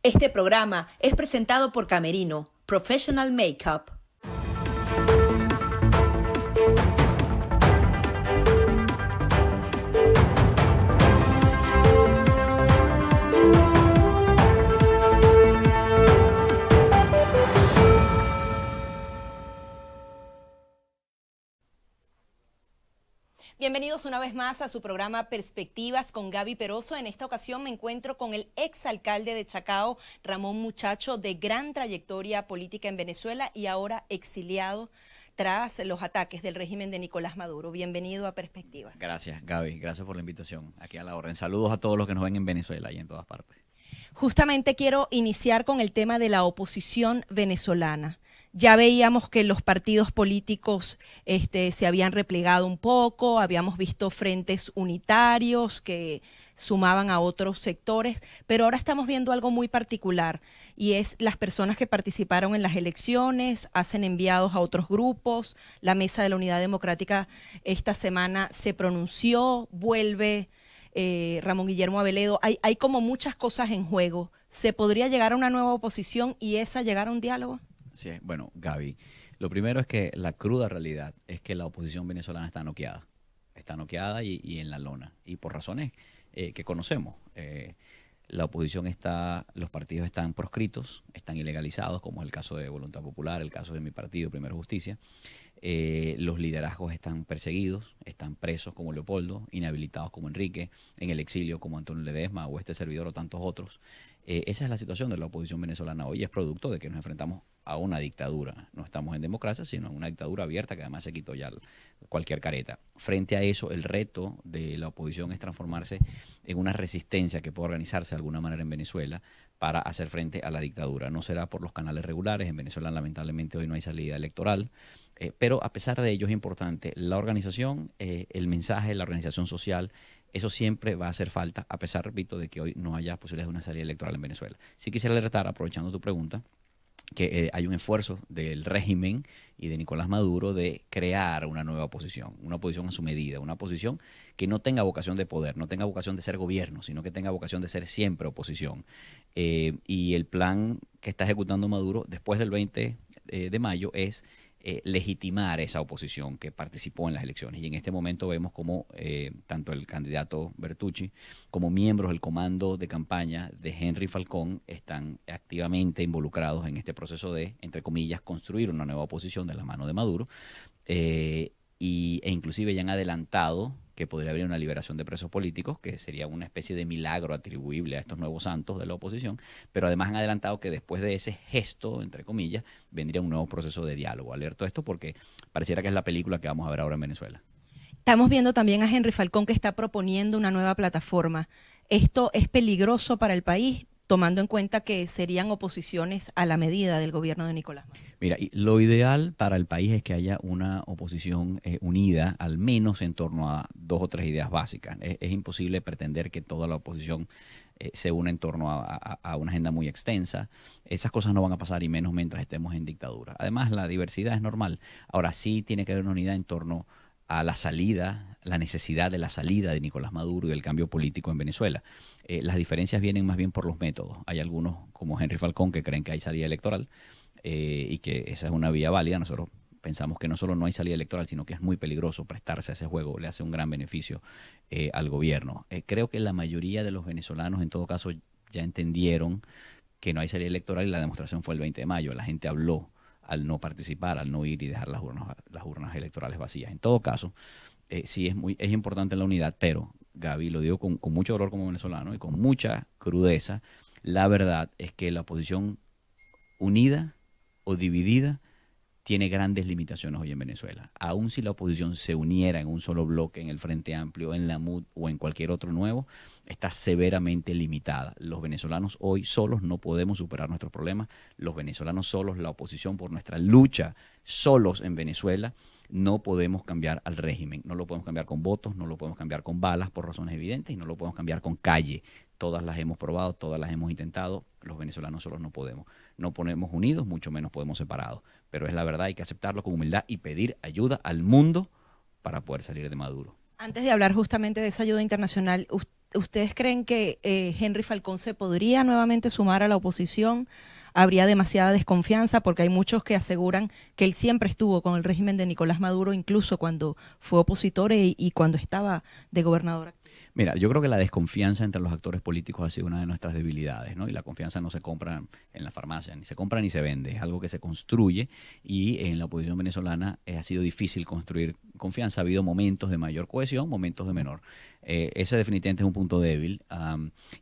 Este programa es presentado por Camerino, Professional Makeup. Bienvenidos una vez más a su programa Perspectivas con Gaby Peroso. En esta ocasión me encuentro con el exalcalde de Chacao, Ramón Muchacho, de gran trayectoria política en Venezuela y ahora exiliado tras los ataques del régimen de Nicolás Maduro. Bienvenido a Perspectivas. Gracias, Gaby. Gracias por la invitación. Aquí a la orden. Saludos a todos los que nos ven en Venezuela y en todas partes. Justamente quiero iniciar con el tema de la oposición venezolana. Ya veíamos que los partidos políticos se habían replegado un poco, habíamos visto frentes unitarios que sumaban a otros sectores, pero ahora estamos viendo algo muy particular y es las personas que participaron en las elecciones, hacen enviados a otros grupos. La Mesa de la Unidad Democrática esta semana se pronunció, vuelve Ramón Guillermo Aveledo. Hay como muchas cosas en juego. ¿Se podría llegar a una nueva oposición y esa llegar a un diálogo? Sí, bueno, Gaby, lo primero es que la cruda realidad es que la oposición venezolana está noqueada. Está noqueada y en la lona. Y por razones que conocemos. La oposición los partidos están proscritos, están ilegalizados, como es el caso de Voluntad Popular, el caso de mi partido, Primero Justicia. Los liderazgos están perseguidos, están presos como Leopoldo, inhabilitados como Enrique, en el exilio como Antonio Ledesma o este servidor o tantos otros. Esa es la situación de la oposición venezolana hoy, es producto de que nos enfrentamos a una dictadura. No estamos en democracia, sino en una dictadura abierta que además se quitó ya cualquier careta. Frente a eso, el reto de la oposición es transformarse en una resistencia que pueda organizarse de alguna manera en Venezuela para hacer frente a la dictadura. No será por los canales regulares, en Venezuela lamentablemente hoy no hay salida electoral, pero a pesar de ello es importante la organización, el mensaje, la organización social. Eso siempre va a hacer falta, a pesar, repito, de que hoy no haya posibilidades de una salida electoral en Venezuela. Sí quisiera alertar, aprovechando tu pregunta, que hay un esfuerzo del régimen y de Nicolás Maduro de crear una nueva oposición a su medida, una oposición que no tenga vocación de poder, no tenga vocación de ser gobierno, sino que tenga vocación de ser siempre oposición. Y el plan que está ejecutando Maduro después del 20 de mayo es legitimar esa oposición que participó en las elecciones. Y en este momento vemos como tanto el candidato Bertucci como miembros del comando de campaña de Henry Falcón están activamente involucrados en este proceso de, entre comillas, construir una nueva oposición de la mano de Maduro. E inclusive ya han adelantado que podría haber una liberación de presos políticos, que sería una especie de milagro atribuible a estos nuevos santos de la oposición, pero además han adelantado que después de ese gesto, entre comillas, vendría un nuevo proceso de diálogo. Alerto esto porque pareciera que es la película que vamos a ver ahora en Venezuela. Estamos viendo también a Henry Falcón que está proponiendo una nueva plataforma. ¿Esto es peligroso para el país, tomando en cuenta que serían oposiciones a la medida del gobierno de Nicolás Maduro? Mira, lo ideal para el país es que haya una oposición unida, al menos en torno a 2 o 3 ideas básicas. Es imposible pretender que toda la oposición se una en torno a una agenda muy extensa. Esas cosas no van a pasar y menos mientras estemos en dictadura. Además, la diversidad es normal. Ahora sí tiene que haber una unidad en torno a la salida, la necesidad de la salida de Nicolás Maduro y del cambio político en Venezuela. Las diferencias vienen más bien por los métodos. Hay algunos, como Henry Falcón, que creen que hay salida electoral y que esa es una vía válida. Nosotros pensamos que no solo no hay salida electoral, sino que es muy peligroso prestarse a ese juego, le hace un gran beneficio al gobierno. Creo que la mayoría de los venezolanos, en todo caso, ya entendieron que no hay salida electoral y la demostración fue el 20 de mayo. La gente habló al no participar, al no ir y dejar las urnas electorales vacías. En todo caso, sí es importante la unidad, pero, Gaby, lo digo con mucho dolor como venezolano y con mucha crudeza, la verdad es que la oposición unida o dividida tiene grandes limitaciones hoy en Venezuela. Aun si la oposición se uniera en un solo bloque, en el Frente Amplio, en la MUD o en cualquier otro nuevo, está severamente limitada. Los venezolanos hoy solos no podemos superar nuestros problemas. Los venezolanos solos, la oposición por nuestra lucha solos en Venezuela, no podemos cambiar al régimen. No lo podemos cambiar con votos, no lo podemos cambiar con balas por razones evidentes y no lo podemos cambiar con calle. Todas las hemos probado, todas las hemos intentado. Los venezolanos solos no podemos. No ponemos unidos, mucho menos podemos separados. Pero es la verdad, hay que aceptarlo con humildad y pedir ayuda al mundo para poder salir de Maduro. Antes de hablar justamente de esa ayuda internacional, ¿Ustedes creen que Henry Falcón se podría nuevamente sumar a la oposición? ¿Habría demasiada desconfianza? Porque hay muchos que aseguran que él siempre estuvo con el régimen de Nicolás Maduro, incluso cuando fue opositor y cuando estaba de gobernador. Mira, yo creo que la desconfianza entre los actores políticos ha sido una de nuestras debilidades, ¿no? Y la confianza no se compra en la farmacia, ni se compra ni se vende, es algo que se construye y en la oposición venezolana ha sido difícil construir confianza. Ha habido momentos de mayor cohesión, momentos de menor. Ese definitivamente es un punto débil.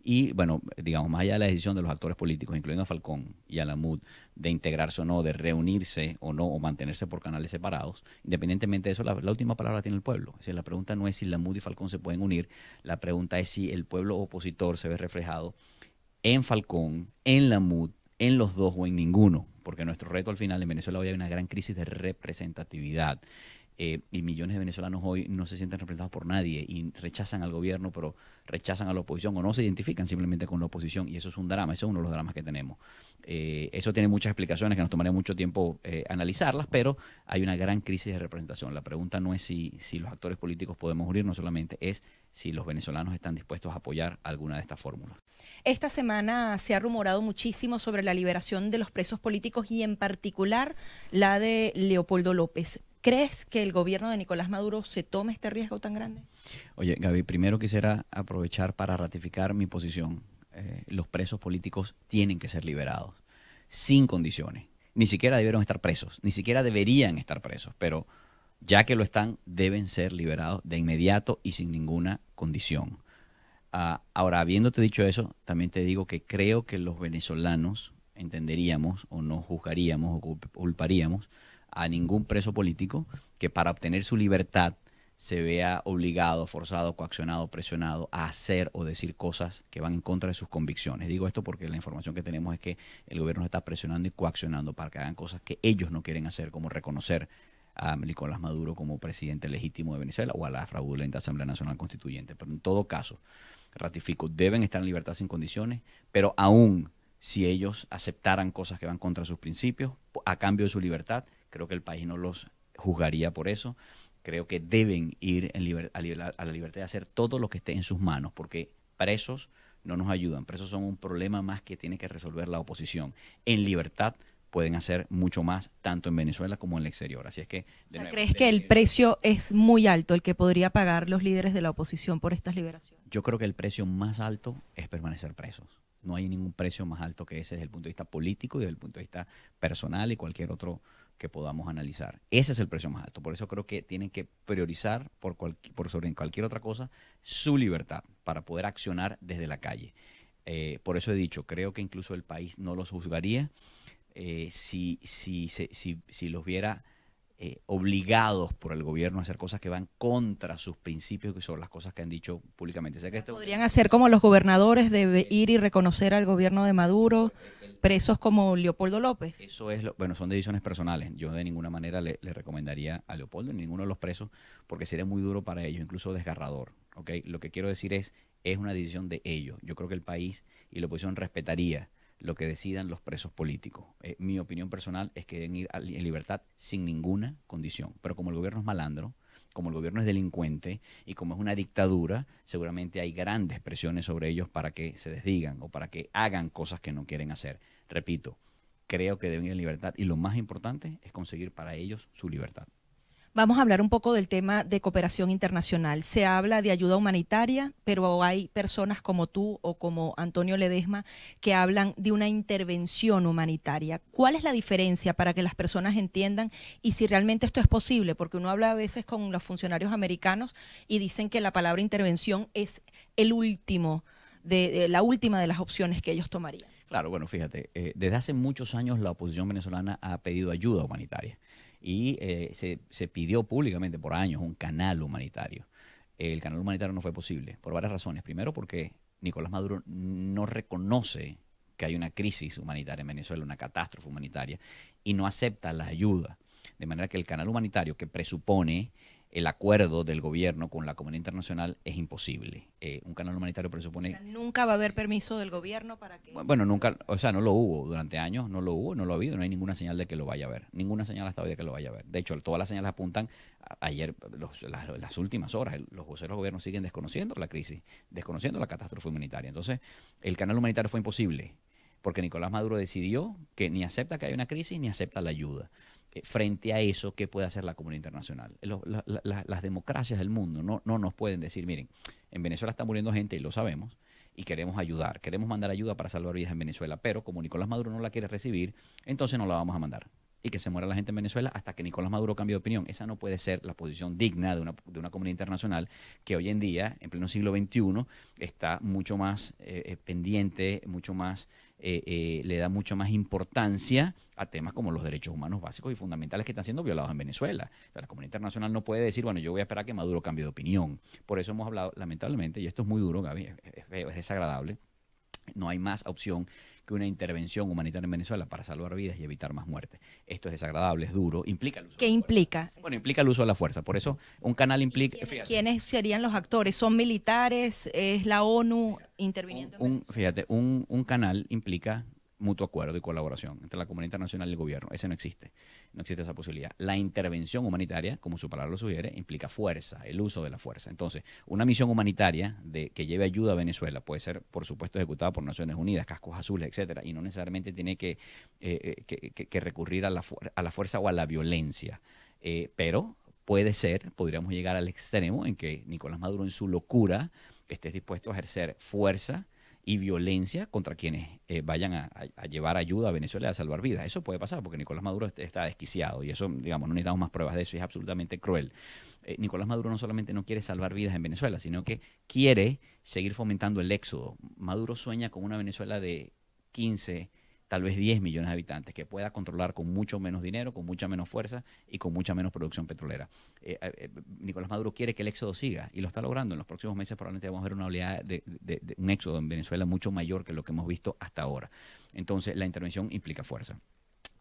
Y bueno, digamos, más allá de la decisión de los actores políticos, incluyendo a Falcón y a la MUD, de integrarse o no, de reunirse o no, o mantenerse por canales separados, independientemente de eso, la última palabra tiene el pueblo. Es decir, la pregunta no es si la MUD y Falcón se pueden unir, la pregunta es si el pueblo opositor se ve reflejado en Falcón, en la MUD, en los dos o en ninguno, porque nuestro reto al final en Venezuela hoy hay una gran crisis de representatividad. Y millones de venezolanos hoy no se sienten representados por nadie y rechazan al gobierno, pero rechazan a la oposición o no se identifican simplemente con la oposición, y eso es un drama, eso es uno de los dramas que tenemos. Eso tiene muchas explicaciones que nos tomaría mucho tiempo analizarlas, pero hay una gran crisis de representación. La pregunta no es si los actores políticos podemos unir, no solamente es si los venezolanos están dispuestos a apoyar alguna de estas fórmulas. Esta semana se ha rumorado muchísimo sobre la liberación de los presos políticos y en particular la de Leopoldo López. ¿Crees que el gobierno de Nicolás Maduro se tome este riesgo tan grande? Oye, Gaby, primero quisiera aprovechar para ratificar mi posición. Los presos políticos tienen que ser liberados, sin condiciones. Ni siquiera debieron estar presos, ni siquiera deberían estar presos, pero ya que lo están, deben ser liberados de inmediato y sin ninguna condición. Ahora, habiéndote dicho eso, también te digo que creo que los venezolanos entenderíamos o no juzgaríamos o culparíamos a ningún preso político que para obtener su libertad se vea obligado, forzado, coaccionado, presionado a hacer o decir cosas que van en contra de sus convicciones. Digo esto porque la información que tenemos es que el gobierno está presionando y coaccionando para que hagan cosas que ellos no quieren hacer, como reconocer a Nicolás Maduro como presidente legítimo de Venezuela o a la fraudulenta Asamblea Nacional Constituyente. Pero en todo caso, ratifico, deben estar en libertad sin condiciones, pero aún si ellos aceptaran cosas que van contra sus principios a cambio de su libertad, creo que el país no los juzgaría por eso. Creo que deben ir a la libertad de hacer todo lo que esté en sus manos, porque presos no nos ayudan. Presos son un problema más que tiene que resolver la oposición. En libertad pueden hacer mucho más, tanto en Venezuela como en el exterior. Así es que, ¿crees que el precio es muy alto, el que podría pagar los líderes de la oposición por estas liberaciones? Yo creo que el precio más alto es permanecer presos. No hay ningún precio más alto que ese desde el punto de vista político y desde el punto de vista personal y cualquier otro que podamos analizar. Ese es el precio más alto. Por eso creo que tienen que priorizar por sobre cualquier otra cosa su libertad para poder accionar desde la calle. Por eso he dicho, creo que incluso el país no los juzgaría si los viera obligados por el gobierno a hacer cosas que van contra sus principios y sobre las cosas que han dicho públicamente. Sé que podrían hacer como los gobernadores de ir y reconocer al gobierno de Maduro, presos como Leopoldo López. Eso es, bueno, son decisiones personales. Yo de ninguna manera le recomendaría a Leopoldo ni ninguno de los presos porque sería muy duro para ellos, incluso desgarrador. ¿Okay? Lo que quiero decir es una decisión de ellos. Yo creo que el país y la oposición respetaría lo que decidan los presos políticos. Mi opinión personal es que deben ir en libertad sin ninguna condición. Pero como el gobierno es malandro, como el gobierno es delincuente y como es una dictadura, seguramente hay grandes presiones sobre ellos para que se desdigan o para que hagan cosas que no quieren hacer. Repito, creo que deben ir en libertad y lo más importante es conseguir para ellos su libertad. Vamos a hablar un poco del tema de cooperación internacional. Se habla de ayuda humanitaria, pero hay personas como tú o como Antonio Ledesma que hablan de una intervención humanitaria. ¿Cuál es la diferencia para que las personas entiendan y si realmente esto es posible? Porque uno habla a veces con los funcionarios americanos y dicen que la palabra intervención es el último, la última de las opciones que ellos tomarían. Claro, bueno, fíjate, desde hace muchos años la oposición venezolana ha pedido ayuda humanitaria. Y se pidió públicamente por años un canal humanitario. El canal humanitario no fue posible por varias razones. Primero porque Nicolás Maduro no reconoce que hay una crisis humanitaria en Venezuela, una catástrofe humanitaria, y no acepta la ayuda. De manera que el canal humanitario que presupone el acuerdo del gobierno con la comunidad internacional es imposible. Un canal humanitario O presupone... sea, nunca va a haber permiso del gobierno para que... Bueno, nunca, o sea, no lo hubo durante años, no lo hubo, no lo ha habido, no hay ninguna señal de que lo vaya a haber, ninguna señal hasta hoy de que lo vaya a ver. De hecho, todas las señales apuntan, ayer, las últimas horas, los voceros del gobierno siguen desconociendo la crisis, desconociendo la catástrofe humanitaria. Entonces, el canal humanitario fue imposible, porque Nicolás Maduro decidió que ni acepta que hay una crisis, ni acepta la ayuda. Frente a eso, ¿qué puede hacer la comunidad internacional? Las democracias del mundo no nos pueden decir, miren, en Venezuela está muriendo gente y lo sabemos, y queremos ayudar, queremos mandar ayuda para salvar vidas en Venezuela, pero como Nicolás Maduro no la quiere recibir, entonces no la vamos a mandar. Y que se muera la gente en Venezuela hasta que Nicolás Maduro cambie de opinión. Esa no puede ser la posición digna de una comunidad internacional que hoy en día, en pleno siglo XXI, está mucho más pendiente, mucho más, le da mucho más importancia a temas como los derechos humanos básicos y fundamentales que están siendo violados en Venezuela. O sea, la comunidad internacional no puede decir, bueno, yo voy a esperar a que Maduro cambie de opinión. Por eso hemos hablado, lamentablemente, y esto es muy duro, Gaby, es feo, es desagradable, no hay más opción que una intervención humanitaria en Venezuela para salvar vidas y evitar más muertes. Esto es desagradable, es duro, implica el uso ¿Qué de la implica? fuerza. Bueno, implica el uso de la fuerza. Por eso un canal implica... ¿Quiénes serían los actores? ¿Son militares? ¿Es la ONU interviniendo en Venezuela? Fíjate, un canal implica mutuo acuerdo y colaboración entre la comunidad internacional y el gobierno. Ese no existe. No existe esa posibilidad. La intervención humanitaria, como su palabra lo sugiere, implica fuerza, el uso de la fuerza. Entonces, una misión humanitaria que lleve ayuda a Venezuela puede ser, por supuesto, ejecutada por Naciones Unidas, cascos azules, etcétera, y no necesariamente tiene que recurrir a la fuerza o a la violencia. Pero puede ser, podríamos llegar al extremo en que Nicolás Maduro, en su locura, esté dispuesto a ejercer fuerza y violencia contra quienes vayan a llevar ayuda a Venezuela y a salvar vidas. Eso puede pasar porque Nicolás Maduro está desquiciado y eso, digamos, no necesitamos más pruebas de eso, es absolutamente cruel. Nicolás Maduro no solamente no quiere salvar vidas en Venezuela, sino que quiere seguir fomentando el éxodo. Maduro sueña con una Venezuela de 15, tal vez 10 millones de habitantes, que pueda controlar con mucho menos dinero, con mucha menos fuerza y con mucha menos producción petrolera. Nicolás Maduro quiere que el éxodo siga y lo está logrando. En los próximos meses probablemente vamos a ver una oleada de un éxodo en Venezuela mucho mayor que lo que hemos visto hasta ahora. Entonces, la intervención implica fuerza.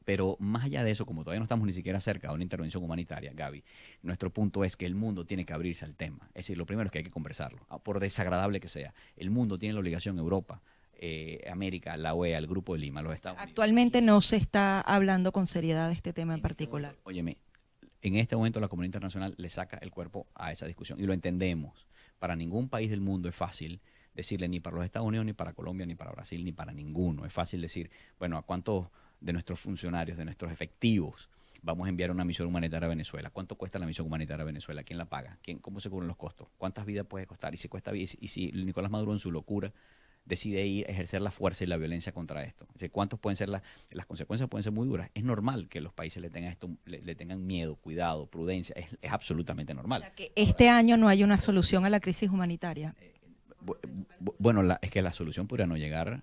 Pero más allá de eso, como todavía no estamos ni siquiera cerca de una intervención humanitaria, Gaby, nuestro punto es que el mundo tiene que abrirse al tema. Es decir, lo primero es que hay que conversarlo, por desagradable que sea. El mundo tiene la obligación, Europa, América, la OEA, el Grupo de Lima, los Estados Unidos. Actualmente no se está hablando con seriedad de este tema en particular. Óyeme, en este momento la comunidad internacional le saca el cuerpo a esa discusión y lo entendemos. Para ningún país del mundo es fácil decirle ni para los Estados Unidos, ni para Colombia, ni para Brasil, ni para ninguno. Es fácil decir, bueno, ¿a cuántos de nuestros funcionarios, de nuestros efectivos vamos a enviar una misión humanitaria a Venezuela? ¿Cuánto cuesta la misión humanitaria a Venezuela? ¿Quién la paga? ¿Cómo se cubren los costos? ¿Cuántas vidas puede costar? Y si Nicolás Maduro en su locura decide ir a ejercer la fuerza y la violencia contra esto. O sea, ¿cuántos pueden ser las consecuencias? Pueden ser muy duras. Es normal que los países le tengan miedo, cuidado, prudencia. Es absolutamente normal. O sea, que este año no hay una solución a la crisis humanitaria. Bueno, es que la solución podría no llegar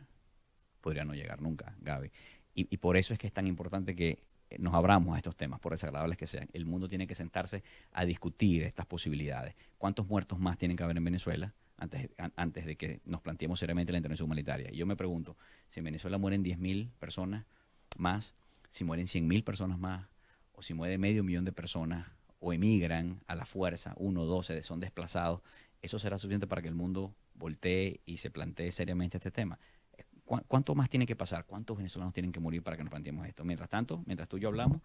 nunca, Gaby. Y por eso es que es tan importante que nos abramos a estos temas, por desagradables que sean. El mundo tiene que sentarse a discutir estas posibilidades. ¿Cuántos muertos más tienen que haber en Venezuela antes de que nos planteemos seriamente la intervención humanitaria? Y yo me pregunto, si en Venezuela mueren 10.000 personas más, si mueren 100.000 personas más, o si muere medio millón de personas, o emigran a la fuerza, 1 o 12 son desplazados, ¿eso será suficiente para que el mundo voltee y se plantee seriamente este tema? ¿Cuánto más tiene que pasar? ¿Cuántos venezolanos tienen que morir para que nos planteemos esto? Mientras tanto, mientras tú y yo hablamos,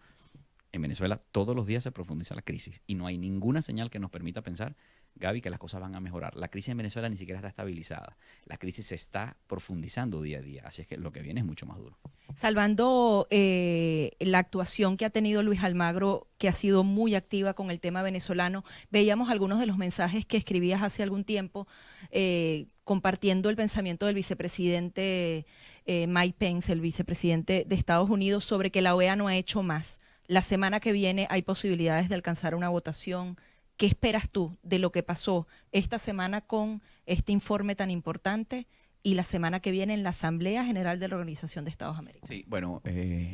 en Venezuela todos los días se profundiza la crisis y no hay ninguna señal que nos permita pensar, Gaby, que las cosas van a mejorar. La crisis en Venezuela ni siquiera está estabilizada. La crisis se está profundizando día a día, así es que lo que viene es mucho más duro. Salvando la actuación que ha tenido Luis Almagro, que ha sido muy activa con el tema venezolano, veíamos algunos de los mensajes que escribías hace algún tiempo, compartiendo el pensamiento del vicepresidente Mike Pence, el vicepresidente de Estados Unidos, sobre que la OEA no ha hecho más. La semana que viene hay posibilidades de alcanzar una votación. ¿Qué esperas tú de lo que pasó esta semana con este informe tan importante y la semana que viene en la Asamblea General de la Organización de Estados Americanos. Sí, bueno,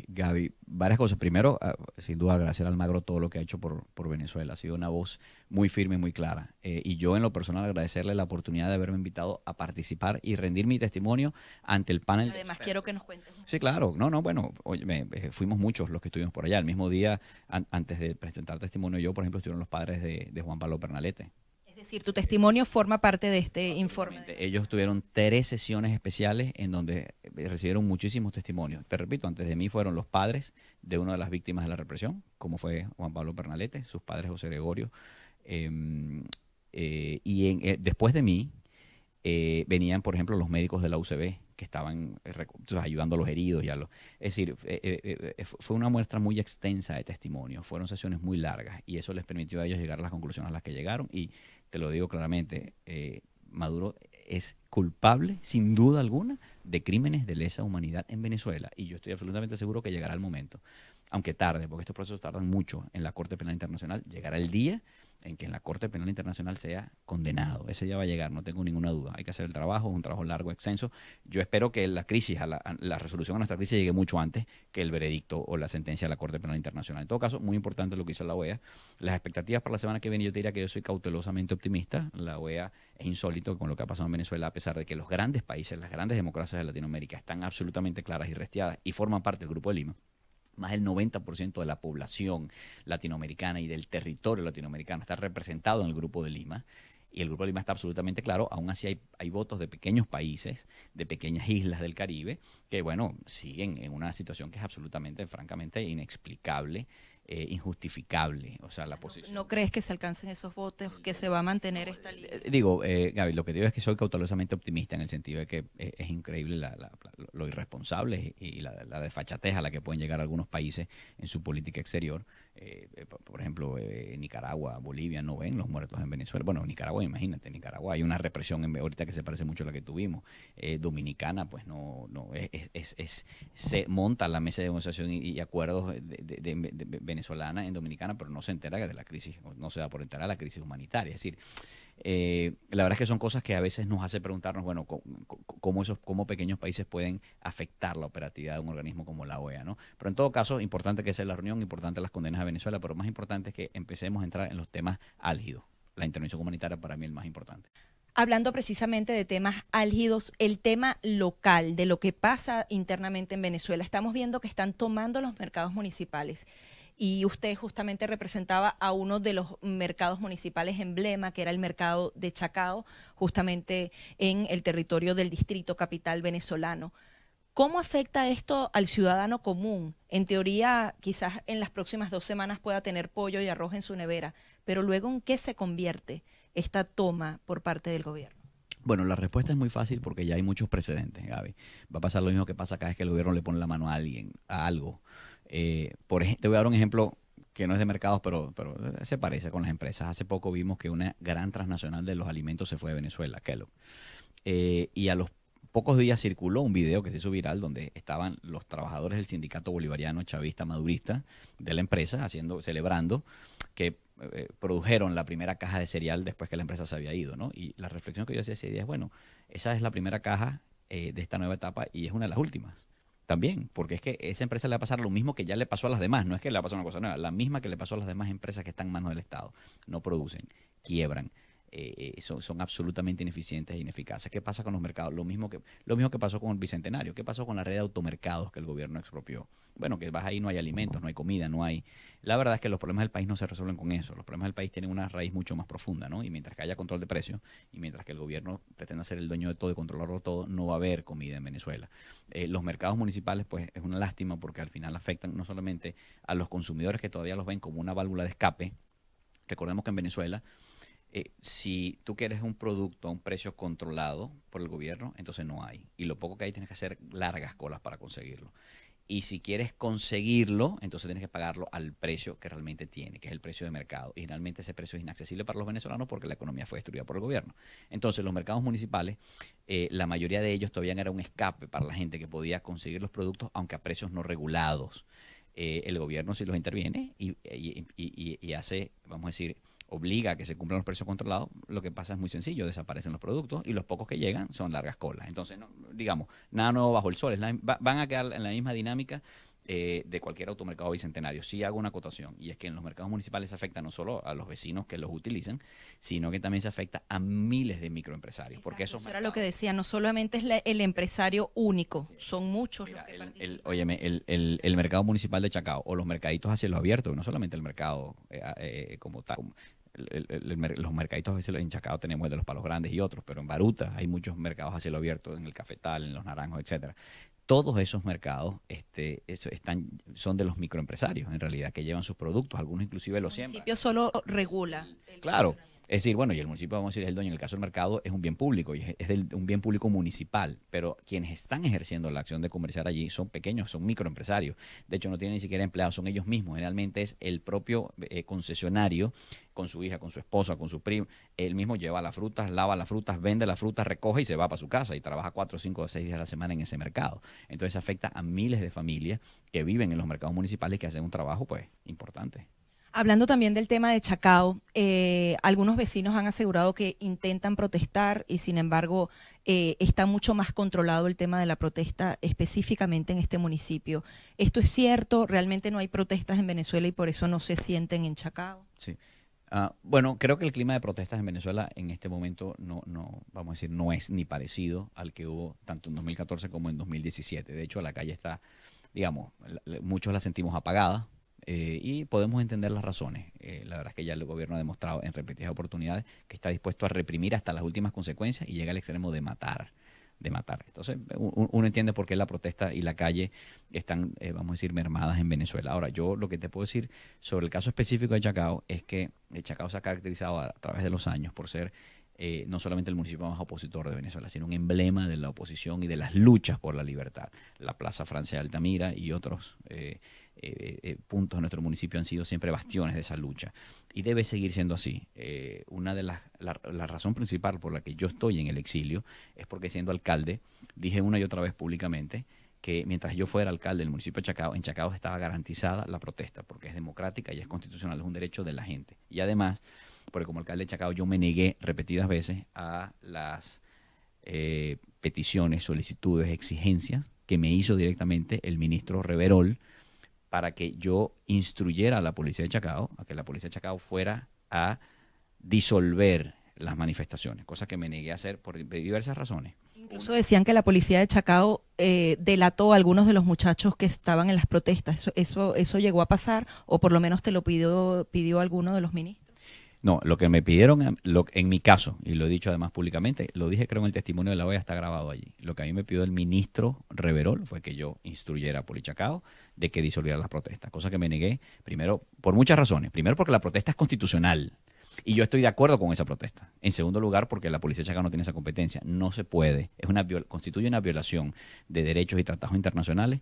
Gaby, varias cosas. Primero, sin duda, agradecer a Almagro todo lo que ha hecho por Venezuela. Ha sido una voz muy firme y muy clara. Y yo, en lo personal, agradecerle la oportunidad de haberme invitado a participar y rendir mi testimonio ante el panel. Además, quiero que nos cuentes. Sí, claro. No, bueno, oye, fuimos muchos los que estuvimos por allá. El mismo día, antes de presentar testimonio, yo, por ejemplo, estuvieron los padres de Juan Pablo Pernalete. Es decir, tu testimonio forma parte de este informe. Ellos tuvieron 3 sesiones especiales en donde recibieron muchísimos testimonios. Te repito, antes de mí fueron los padres de una de las víctimas de la represión, como fue Juan Pablo Pernalete, sus padres José Gregorio. Después de mí venían, por ejemplo, los médicos de la UCB, que estaban ayudando a los heridos. Es decir, fue una muestra muy extensa de testimonio. Fueron sesiones muy largas y eso les permitió a ellos llegar a las conclusiones a las que llegaron. Y te lo digo claramente, Maduro es culpable, sin duda alguna, de crímenes de lesa humanidad en Venezuela. Y yo estoy absolutamente seguro que llegará el momento, aunque tarde, porque estos procesos tardan mucho en la Corte Penal Internacional, llegará el día en que en la Corte Penal Internacional sea condenado. Ese ya va a llegar, no tengo ninguna duda. Hay que hacer el trabajo, es un trabajo largo, extenso. Yo espero que la crisis, la resolución a nuestra crisis llegue mucho antes que el veredicto o la sentencia de la Corte Penal Internacional. En todo caso, muy importante lo que hizo la OEA. Las expectativas para la semana que viene, yo te diría que yo soy cautelosamente optimista. La OEA es insólito con lo que ha pasado en Venezuela, a pesar de que los grandes países, las grandes democracias de Latinoamérica están absolutamente claras y restiadas y forman parte del Grupo de Lima. Más del 90% de la población latinoamericana y del territorio latinoamericano está representado en el Grupo de Lima. Y el Grupo de Lima está absolutamente claro. Aún así hay votos de pequeños países, de pequeñas islas del Caribe, que, bueno, siguen en una situación que es absolutamente, francamente, inexplicable, injustificable. O sea, la posición. ¿No crees que se alcancen esos votos, que se va a mantener esta línea? Digo, Gaby, lo que digo es que soy cautelosamente optimista en el sentido de que es increíble lo irresponsable y la desfachatez a la que pueden llegar algunos países en su política exterior. Por ejemplo, Nicaragua, Bolivia no ven los muertos en Venezuela. Bueno, Nicaragua, imagínate, Nicaragua hay una represión ahorita que se parece mucho a la que tuvimos. Dominicana, pues se monta la mesa de negociación y acuerdos de venezolana en Dominicana, pero no se entera de la crisis, no se da por enterar de la crisis humanitaria. Es decir, la verdad es que son cosas que a veces nos hace preguntarnos, bueno, cómo pequeños países pueden afectar la operatividad de un organismo como la OEA, ¿no? Pero en todo caso, importante que sea la reunión, importante las condenas a Venezuela, pero más importante es que empecemos a entrar en los temas álgidos. La intervención humanitaria para mí es el más importante. Hablando precisamente de temas álgidos, el tema local, de lo que pasa internamente en Venezuela, estamos viendo que están tomando los mercados municipales. Y usted justamente representaba a uno de los mercados municipales emblema, que era el mercado de Chacao, justamente en el territorio del distrito capital venezolano. ¿Cómo afecta esto al ciudadano común? En teoría, quizás en las próximas 2 semanas pueda tener pollo y arroz en su nevera, pero luego, ¿en qué se convierte esta toma por parte del gobierno? Bueno, la respuesta es muy fácil porque ya hay muchos precedentes, Gaby. Va a pasar lo mismo que pasa cada vez que el gobierno le pone la mano a alguien, a algo. Por ejemplo, te voy a dar un ejemplo que no es de mercados, pero se parece con las empresas. Hace poco vimos que una gran transnacional de los alimentos se fue de Venezuela, Kellogg. Y a los pocos días circuló un video que se hizo viral donde estaban los trabajadores del sindicato bolivariano chavista madurista de la empresa celebrando que produjeron la primera caja de cereal después que la empresa se había ido, ¿no? Y la reflexión que yo hacía ese día es, bueno, esa es la primera caja de esta nueva etapa y es una de las últimas. También, porque es que a esa empresa le va a pasar lo mismo que ya le pasó a las demás, no es que le va a pasar una cosa nueva, la misma que le pasó a las demás empresas que están en manos del Estado. No producen, quiebran, son absolutamente ineficientes e ineficaces. ¿Qué pasa con los mercados? Lo mismo que pasó con el Bicentenario. ¿Qué pasó con la red de automercados que el gobierno expropió? Bueno, que vas ahí, no hay alimentos, no hay comida, no hay... La verdad es que los problemas del país no se resuelven con eso. Los problemas del país tienen una raíz mucho más profunda, ¿no? Y mientras que haya control de precios y mientras que el gobierno pretenda ser el dueño de todo y controlarlo todo, no va a haber comida en Venezuela. Los mercados municipales, pues, es una lástima porque al final afectan no solamente a los consumidores que todavía los ven como una válvula de escape. Recordemos que en Venezuela, si tú quieres un producto a un precio controlado por el gobierno, entonces no hay. Y lo poco que hay tienes que hacer largas colas para conseguirlo. Y si quieres conseguirlo, entonces tienes que pagarlo al precio que realmente tiene, que es el precio de mercado. Y realmente ese precio es inaccesible para los venezolanos porque la economía fue destruida por el gobierno. Entonces los mercados municipales, la mayoría de ellos todavía era un escape para la gente que podía conseguir los productos, aunque a precios no regulados. El gobierno sí los interviene y hace, vamos a decir, obliga a que se cumplan los precios controlados, lo que pasa es muy sencillo, desaparecen los productos y los pocos que llegan son largas colas. Entonces, no, digamos, nada nuevo bajo el sol, van a quedar en la misma dinámica de cualquier automercado bicentenario. Sí hago una acotación, y es que en los mercados municipales se afecta no solo a los vecinos que los utilizan, sino que también se afecta a miles de microempresarios. Exacto, Porque esos eso era lo que decía, no solamente es el empresario único, sí, son muchos mira, los que participan. óyeme, el mercado municipal de Chacao o los mercaditos a cielo abierto, no solamente el mercado como tal, los mercaditos en Chacao tenemos el de los Palos Grandes y otros, pero en Baruta hay muchos mercados a cielo abierto, en el Cafetal, en los Naranjos, etcétera. Todos esos mercados son de los microempresarios, en realidad, que llevan sus productos, algunos inclusive los siembran. El municipio solo regula. Claro, es decir, bueno, y el municipio, vamos a decir, es el dueño. En el caso del mercado es un bien público, y es un bien público municipal, pero quienes están ejerciendo la acción de comerciar allí son pequeños, son microempresarios. De hecho, no tienen ni siquiera empleados, son ellos mismos. Generalmente es el propio concesionario con su hija, con su esposa, con su primo. Él mismo lleva las frutas, lava las frutas, vende las frutas, recoge y se va para su casa y trabaja 4, 5 o 6 días a la semana en ese mercado. Entonces afecta a miles de familias que viven en los mercados municipales, que hacen un trabajo pues importante. Hablando también del tema de Chacao, algunos vecinos han asegurado que intentan protestar y sin embargo está mucho más controlado el tema de la protesta específicamente en este municipio. ¿Esto es cierto? ¿Realmente no hay protestas en Venezuela y por eso no se sienten en Chacao? Sí. Bueno, creo que el clima de protestas en Venezuela en este momento vamos a decir, no es ni parecido al que hubo tanto en 2014 como en 2017. De hecho, la calle está, digamos, muchos la sentimos apagada. Y podemos entender las razones. La verdad es que ya el gobierno ha demostrado en repetidas oportunidades que está dispuesto a reprimir hasta las últimas consecuencias y llega al extremo de matar. Entonces, uno entiende por qué la protesta y la calle están, vamos a decir, mermadas en Venezuela. Ahora, yo lo que te puedo decir sobre el caso específico de Chacao es que Chacao se ha caracterizado a través de los años por ser no solamente el municipio más opositor de Venezuela, sino un emblema de la oposición y de las luchas por la libertad. La Plaza Francia de Altamira y otros puntos de nuestro municipio han sido siempre bastiones de esa lucha y debe seguir siendo así. Una de la razón principal por la que yo estoy en el exilio es porque, siendo alcalde, dije una y otra vez públicamente que mientras yo fuera alcalde del municipio de Chacao, en Chacao estaba garantizada la protesta porque es democrática y es constitucional, es un derecho de la gente. Y además, porque como alcalde de Chacao yo me negué repetidas veces a las peticiones, solicitudes, exigencias que me hizo directamente el ministro Reverol para que yo instruyera a la policía de Chacao, a que la policía de Chacao fuera a disolver las manifestaciones, cosa que me negué a hacer por diversas razones. Incluso decían que la policía de Chacao delató a algunos de los muchachos que estaban en las protestas. ¿Eso llegó a pasar o por lo menos te lo pidió alguno de los ministros? No, lo que me pidieron, en mi caso, y lo he dicho además públicamente, lo dije creo en el testimonio de la OEA, está grabado allí. Lo que a mí me pidió el ministro Reverol fue que yo instruyera a Polichacao de que disolviera las protestas, cosa que me negué, primero, por muchas razones. Primero, porque la protesta es constitucional y yo estoy de acuerdo con esa protesta. En segundo lugar, porque la policía de Chacao no tiene esa competencia. No se puede. Constituye una violación de derechos y tratados internacionales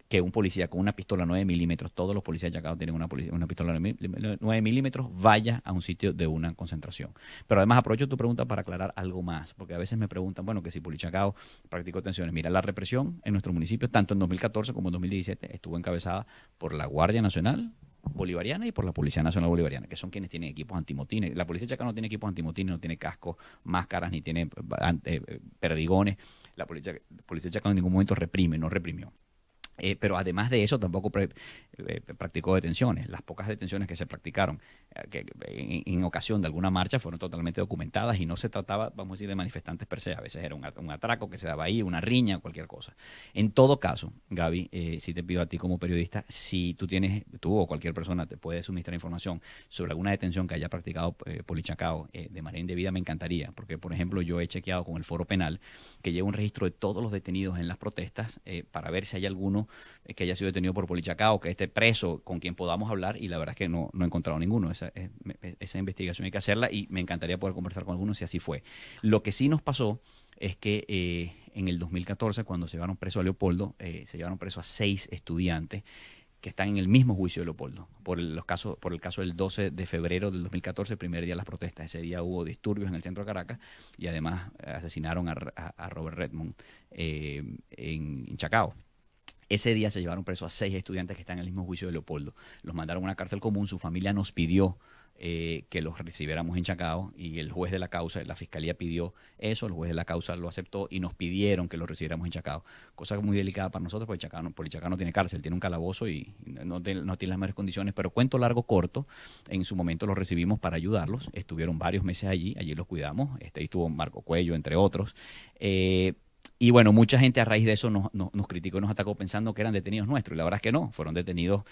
que un policía con una pistola 9 milímetros, todos los policías de Chacao tienen una pistola 9 milímetros, vaya a un sitio de una concentración. Pero además aprovecho tu pregunta para aclarar algo más, porque a veces me preguntan, bueno, que si Polichacao practicó detenciones. Mira, la represión en nuestro municipio, tanto en 2014 como en 2017, estuvo encabezada por la Guardia Nacional Bolivariana y por la Policía Nacional Bolivariana, que son quienes tienen equipos antimotines. La policía de Chacao no tiene equipos antimotines, no tiene cascos, máscaras, ni tiene perdigones. La policía de Chacao en ningún momento no reprimió. Pero además de eso tampoco practicó detenciones. Las pocas detenciones que se practicaron que en ocasión de alguna marcha fueron totalmente documentadas y no se trataba, vamos a decir, de manifestantes per se. A veces era un atraco que se daba ahí, una riña, cualquier cosa. En todo caso, Gaby, sí te pido a ti como periodista, si tú o cualquier persona te puede suministrar información sobre alguna detención que haya practicado Polichacao de manera indebida, me encantaría. Porque, por ejemplo, yo he chequeado con el Foro Penal que lleva un registro de todos los detenidos en las protestas para ver si hay alguno que haya sido detenido por Polichacao, que esté preso, con quien podamos hablar, y la verdad es que no he encontrado ninguno. Esa investigación hay que hacerla y me encantaría poder conversar con algunos si así fue. Lo que sí nos pasó es que en el 2014, cuando se llevaron preso a Leopoldo, se llevaron preso a 6 estudiantes que están en el mismo juicio de Leopoldo, por el caso del 12 de febrero del 2014, el primer día de las protestas. Ese día hubo disturbios en el centro de Caracas y además asesinaron a Robert Redmond en Chacao. Ese día se llevaron preso a 6 estudiantes que están en el mismo juicio de Leopoldo. Los mandaron a una cárcel común, su familia nos pidió que los recibiéramos en Chacao y el juez de la causa, la fiscalía pidió eso, el juez de la causa lo aceptó y nos pidieron que los recibiéramos en Chacao. Cosa muy delicada para nosotros porque Chacao no tiene cárcel, tiene un calabozo y no tiene las mejores condiciones, pero cuento largo corto, en su momento los recibimos para ayudarlos, estuvieron varios meses allí los cuidamos, ahí estuvo Marco Cuello, entre otros. Y bueno, mucha gente a raíz de eso nos criticó y nos atacó pensando que eran detenidos nuestros. Y la verdad es que no, fueron detenidos,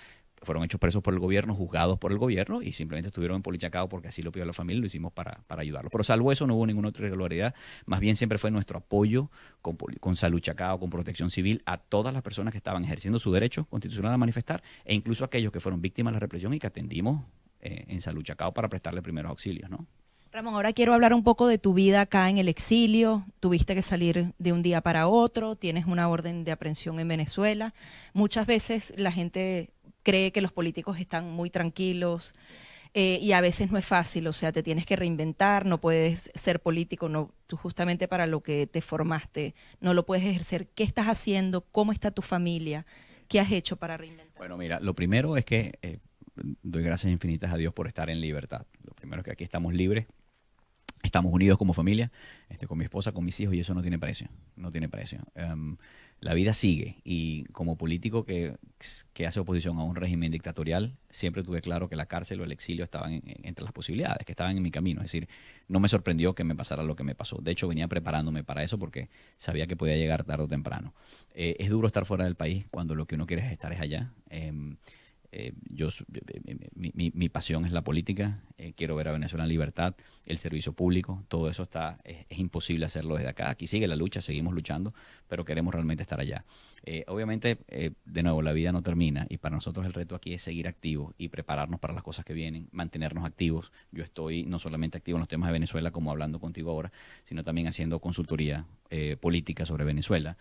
fueron hechos presos por el gobierno, juzgados por el gobierno y simplemente estuvieron en Polichacao porque así lo pidió la familia y lo hicimos para ayudarlos. Pero salvo eso no hubo ninguna otra irregularidad. Más bien siempre fue nuestro apoyo con Salud Chacao, con Protección Civil, a todas las personas que estaban ejerciendo su derecho constitucional a manifestar e incluso a aquellos que fueron víctimas de la represión y que atendimos en Salud Chacao para prestarle primeros auxilios, ¿no? Ramón, ahora quiero hablar un poco de tu vida acá en el exilio. Tuviste que salir de un día para otro, tienes una orden de aprehensión en Venezuela. Muchas veces la gente cree que los políticos están muy tranquilos y a veces no es fácil, o sea, te tienes que reinventar, no puedes ser político, no, tú justamente para lo que te formaste no lo puedes ejercer. ¿Qué estás haciendo? ¿Cómo está tu familia? ¿Qué has hecho para reinventar? Bueno, mira, lo primero es que doy gracias infinitas a Dios por estar en libertad. Lo primero es que aquí estamos libres. Estamos unidos como familia, con mi esposa, con mis hijos, y eso no tiene precio, no tiene precio. La vida sigue y como político que hace oposición a un régimen dictatorial, siempre tuve claro que la cárcel o el exilio estaban entre las posibilidades, que estaban en mi camino. Es decir, no me sorprendió que me pasara lo que me pasó. De hecho, venía preparándome para eso porque sabía que podía llegar tarde o temprano. Es duro estar fuera del país cuando lo que uno quiere es estar allá. Mi pasión es la política, quiero ver a Venezuela en libertad, el servicio público, todo eso es imposible hacerlo desde acá. Aquí sigue la lucha, seguimos luchando, pero queremos realmente estar allá. Obviamente, de nuevo, la vida no termina y para nosotros el reto aquí es seguir activos y prepararnos para las cosas que vienen, mantenernos activos. Yo estoy no solamente activo en los temas de Venezuela, como hablando contigo ahora, sino también haciendo consultoría política sobre Venezuela,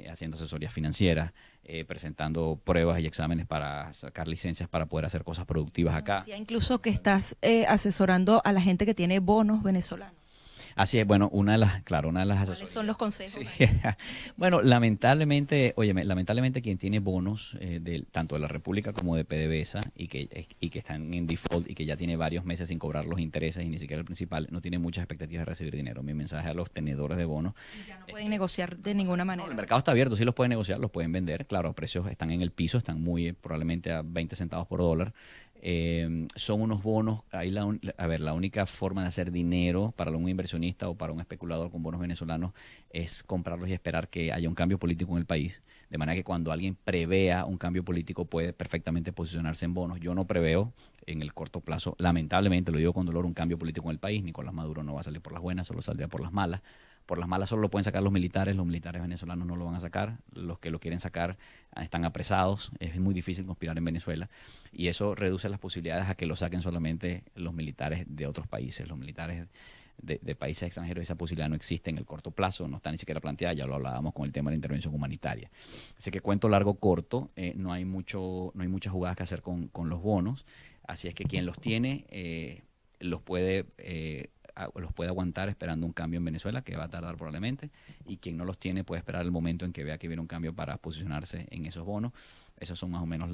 haciendo asesorías financieras, presentando pruebas y exámenes para sacar licencias para poder hacer cosas productivas acá. Decía incluso que estás asesorando a la gente que tiene bonos venezolanos. Así es, bueno, una de las asesorías. ¿Cuáles son los consejos? Sí. Bueno, lamentablemente quien tiene bonos tanto de la República como de PDVSA y que están en default y que ya tiene varios meses sin cobrar los intereses y ni siquiera el principal, no tiene muchas expectativas de recibir dinero. Mi mensaje a los tenedores de bonos. Y ya no pueden negociar de ninguna manera. No, el mercado está abierto, sí los pueden negociar, los pueden vender. Claro, precios están en el piso, están muy probablemente a 20 centavos por dólar. Son unos bonos, ahí la única forma de hacer dinero para un inversionista o para un especulador con bonos venezolanos es comprarlos y esperar que haya un cambio político en el país, de manera que cuando alguien prevea un cambio político puede perfectamente posicionarse en bonos. Yo no preveo en el corto plazo, lamentablemente, lo digo con dolor, un cambio político en el país. Nicolás Maduro no va a salir por las buenas, solo saldría por las malas. Por las malas solo lo pueden sacar los militares venezolanos no lo van a sacar, los que lo quieren sacar están apresados, es muy difícil conspirar en Venezuela y eso reduce las posibilidades a que lo saquen solamente los militares de otros países, los militares de países extranjeros. Esa posibilidad no existe en el corto plazo, no está ni siquiera planteada, ya lo hablábamos con el tema de la intervención humanitaria. Así que cuento largo corto, no hay muchas jugadas que hacer con los bonos, así es que quien los tiene los puede aguantar esperando un cambio en Venezuela, que va a tardar probablemente, y quien no los tiene puede esperar el momento en que vea que viene un cambio para posicionarse en esos bonos. Esos son más o menos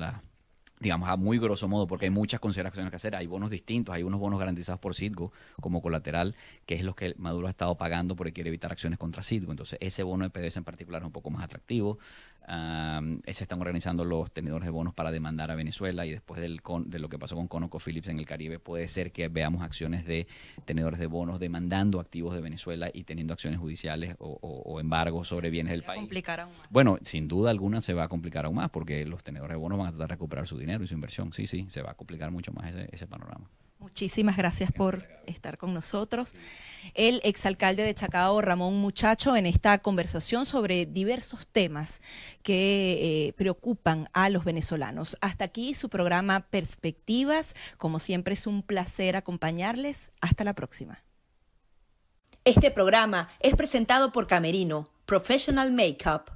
digamos, a muy grosso modo, porque hay muchas consideraciones que hacer. Hay bonos distintos, hay unos bonos garantizados por Citgo como colateral, que es los que Maduro ha estado pagando porque quiere evitar acciones contra Citgo. Entonces, ese bono de PDVSA en particular es un poco más atractivo. Se están organizando los tenedores de bonos para demandar a Venezuela y después de lo que pasó con ConocoPhillips en el Caribe, puede ser que veamos acciones de tenedores de bonos demandando activos de Venezuela y teniendo acciones judiciales o embargos sobre bienes del país. Complicar aún más. Bueno, sin duda alguna se va a complicar aún más porque los tenedores de bonos van a tratar de recuperar su dinero y su inversión. Sí, se va a complicar mucho más ese panorama. Muchísimas gracias por estar con nosotros. El exalcalde de Chacao, Ramón Muchacho, en esta conversación sobre diversos temas que preocupan a los venezolanos. Hasta aquí su programa Perspectivas. Como siempre es un placer acompañarles. Hasta la próxima. Este programa es presentado por Camerino, Professional Makeup.